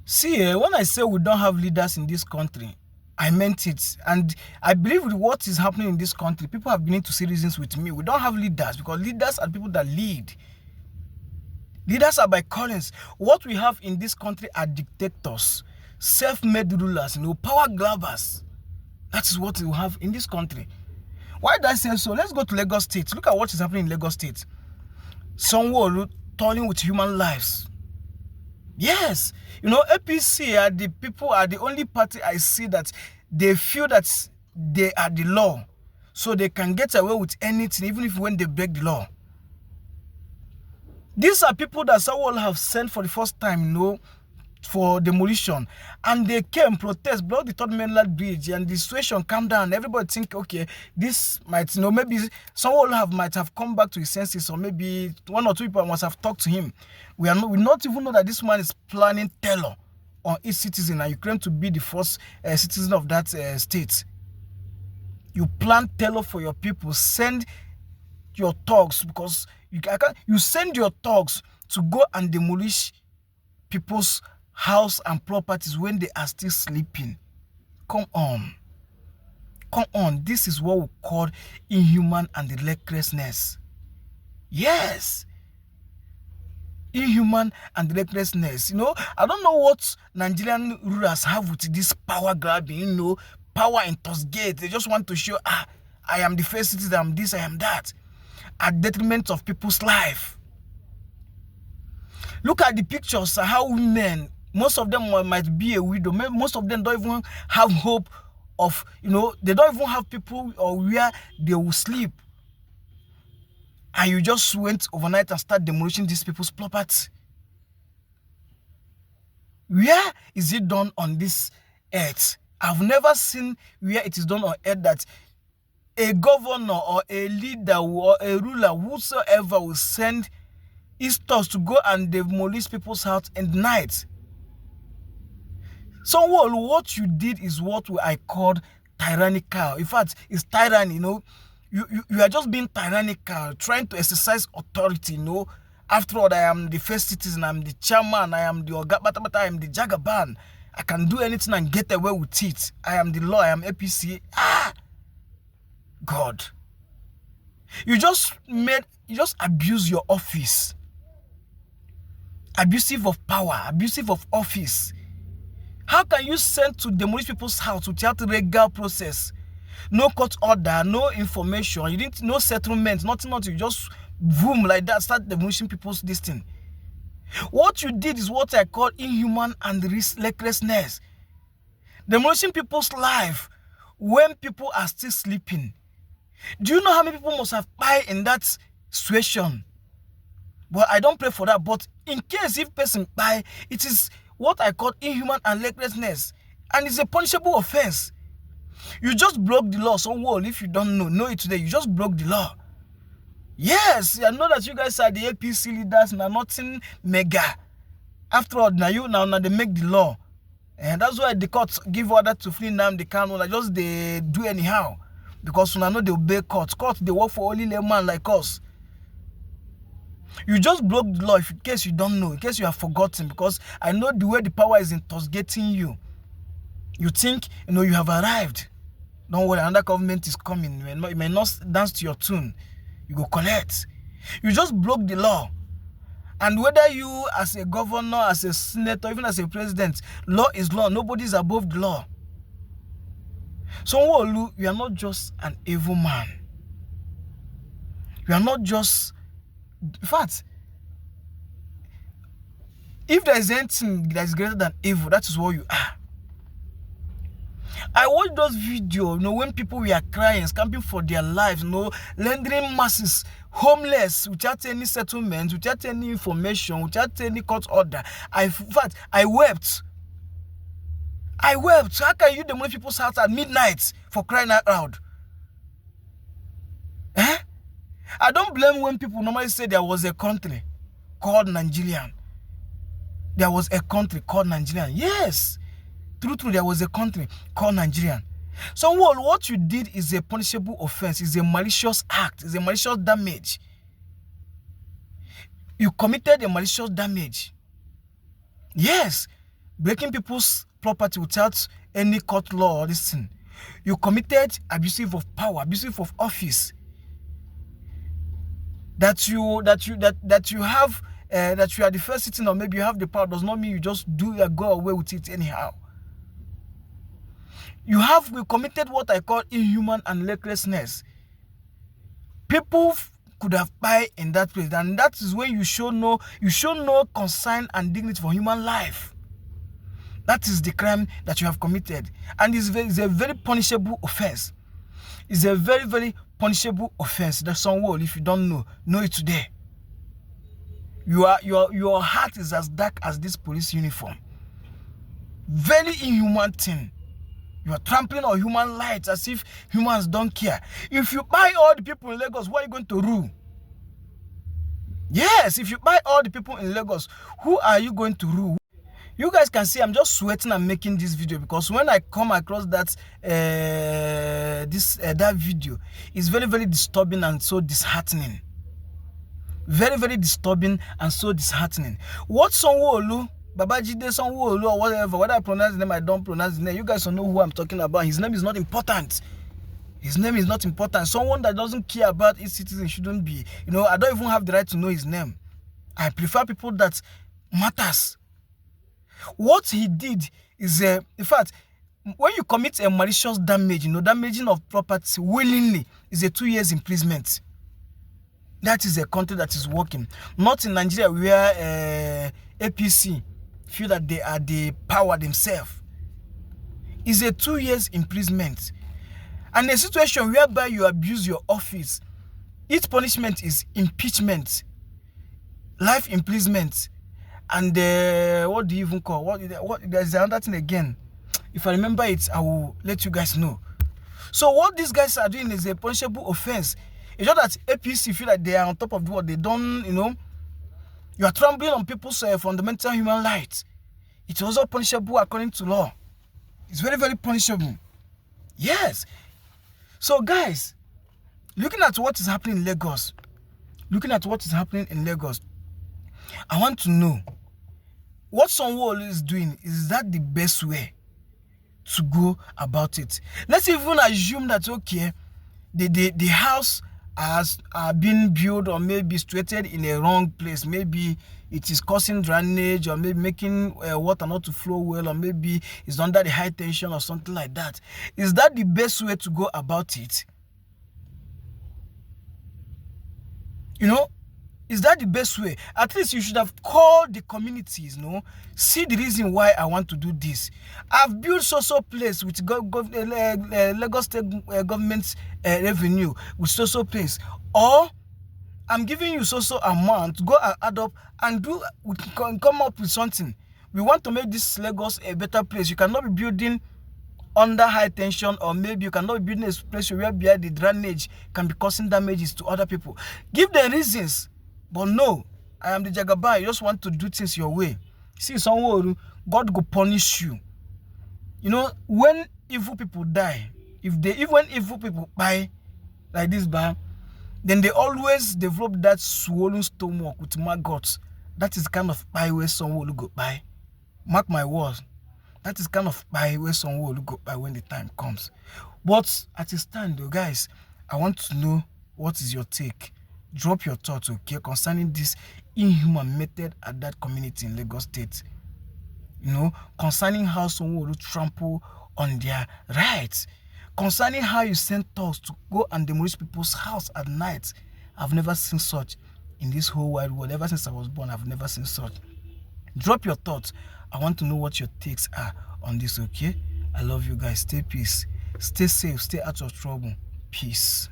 See, when I say we don't have leaders in this country, I meant it. And I believe with what is happening in this country, people have begun to see reasons with me. We don't have leaders because leaders are people that lead. Leaders are by callings. What we have in this country are dictators, self-made rulers, power grabbers. That is what we have in this country. Why did I say so? Let's go to Lagos State. Look at what is happening in Lagos State. Sanwo-Olu toiling with human lives. Yes, APC are the only party I see that they feel that they are the law, so they can get away with anything, even if when they break the law. These are people that Sanwo-Olu have sent for the first time, for demolition, and they came protest, block the third mainland bridge, and the situation calmed down. Everybody think, okay, this might, maybe Sanwo-Olu might have come back to his senses, or maybe one or two people must have talked to him. We not even know that this man is planning terror on each citizen, and you claim to be the first citizen of that state. You plan terror for your people. Send your thugs, because you send your thugs to go and demolish people's house and properties when they are still sleeping. Come on. This is what we call inhuman and recklessness. Yes, inhuman and recklessness. I don't know what Nigerian rulers have with this power grabbing, power intoxicate. They just want to show, I am the first citizen, I am this, I am that, at detriment of people's life. Look at the pictures, how women, most of them might be a widow. Most of them don't even have hope of, they don't even have people or where they will sleep. And you just went overnight and start demolishing these people's property. Where is it done on this earth? I've never seen where it is done on earth that a governor or a leader or a ruler, whosoever, will send his thugs to go and demolish people's house in the night. So what you did is what I called tyrannical. In fact, it's tyranny. You are just being tyrannical, trying to exercise authority. After all, I am the first citizen, I'm the chairman, I am the Ogabata, I am the Jagaban. I can do anything and get away with it. I am the law, I am APC. God. You just abuse your office. Abusive of power, abusive of office. How can you send to demolish people's house without a legal process? No court order, no information, you didn't, no settlement, nothing, you just boom like that, start demolishing people's this thing. What you did is what I call inhuman and recklessness. Demolishing people's life when people are still sleeping. Do you know how many people must have died in that situation? But I don't pray for that. But in case if person die, it is what I call inhuman and recklessness, and it's a punishable offense. You just broke the law. Sanwo-Olu, if you don't know it today. You just broke the law. Yes, I know that you guys are the APC leaders and are nothing mega. After all, now they make the law, and that's why the courts give order to free them. They can't just they do anyhow, because now they obey courts. Courts they work for only layman like us. You just broke the law, in case you don't know, in case you have forgotten, because I know the way the power is intoxicating you. You think, you have arrived. Don't worry, another government is coming. It may not dance to your tune. You go collect. You just broke the law. And whether you as a governor, as a senator, even as a president, law is law. Nobody is above the law. So, Sanwo-Olu, you are not just an evil man. You are not just... In fact, if there is anything that is greater than evil, that is what you are. I watched those videos, when people were crying, camping for their lives, rendering masses homeless without any settlement, without any information, without any court order. In fact, I wept. How can you demolish people's house at midnight for crying out loud? I don't blame when people normally say there was a country called Nigerian. There was a country called Nigerian. Yes. True, there was a country called Nigerian. So what you did is a punishable offense, is a malicious act, is a malicious damage. You committed a malicious damage. Yes. breaking people's property without any court law or this thing. You committed abusive of power, abusive of office. That you are the first sitting, or maybe you have the power, does not mean you just go away with it anyhow. We committed what I call inhuman and recklessness. People could have died in that place, and that is when you show no concern and dignity for human life. That is the crime that you have committed, and it's a very punishable offense. It's a very, very punishable offense. That's Sanwo-Olu. If you don't know it today. Your heart is as dark as this police uniform. Very inhuman thing. You are trampling on human lives as if humans don't care. If you buy all the people in Lagos, who are you going to rule? Yes, if you buy all the people in Lagos, who are you going to rule? You guys can see I'm just sweating and making this video, because when I come across that that video, it's very, very disturbing and so disheartening. Very, very disturbing and so disheartening. What Sanwo-Olu, Babajide Sanwo-Olu, or whatever, whether I pronounce the name, I don't pronounce the name, you guys don't know who I'm talking about. His name is not important. His name is not important. Someone that doesn't care about his citizens shouldn't be. I don't even have the right to know his name. I prefer people that matters. What he did is, in fact, when you commit a malicious damage, damaging of property willingly, is a 2 years imprisonment. That is a country that is working. Not in Nigeria, where APC feel that they are the power themselves. Is a 2 years imprisonment. And a situation whereby you abuse your office, its punishment is impeachment, life imprisonment, and what do you even call? What there's another thing again. If I remember it, I will let you guys know. So what these guys are doing is a punishable offense. It's not that APC feel like they are on top of what they don't, You are trampling on people's fundamental human rights. It's also punishable according to law. It's very, very punishable. Yes. So guys, looking at what is happening in Lagos, I want to know what Sanwo-Olu is doing. Is that the best way to go about it? Let's even assume that, okay, the house has been built or maybe situated in a wrong place. Maybe it is causing drainage, or maybe making water not to flow well, or maybe it's under the high tension or something like that. Is that the best way to go about it? Is that the best way? At least you should have called the communities, see the reason why I want to do this. I've built so place with Lagos State government's revenue with so place, or I'm giving you so amount. Go and add up and come up with something. We want to make this Lagos a better place. You cannot be building under high tension, or maybe you cannot be building a place where the drainage can be causing damages to other people. Give them reasons. But no, I am the Jagaban. You just want to do things your way. See, Sanwo-Olu, God go punish you. When evil people die, when evil people buy like this, then they always develop that swollen stomach with maggots. That is the kind of buy where Sanwo-Olu go buy. Mark my words. That is kind of buy where Sanwo-Olu go buy when the time comes. But at a stand, though, guys, I want to know, what is your take? Drop your thoughts, okay, concerning this inhuman method at that community in Lagos State. Concerning how Sanwo-Olu trample on their rights. Concerning how you send thugs to go and demolish people's house at night. I've never seen such in this whole wide world. Ever since I was born, I've never seen such. Drop your thoughts. I want to know what your takes are on this, okay? I love you guys. Stay peace. Stay safe. Stay out of trouble. Peace.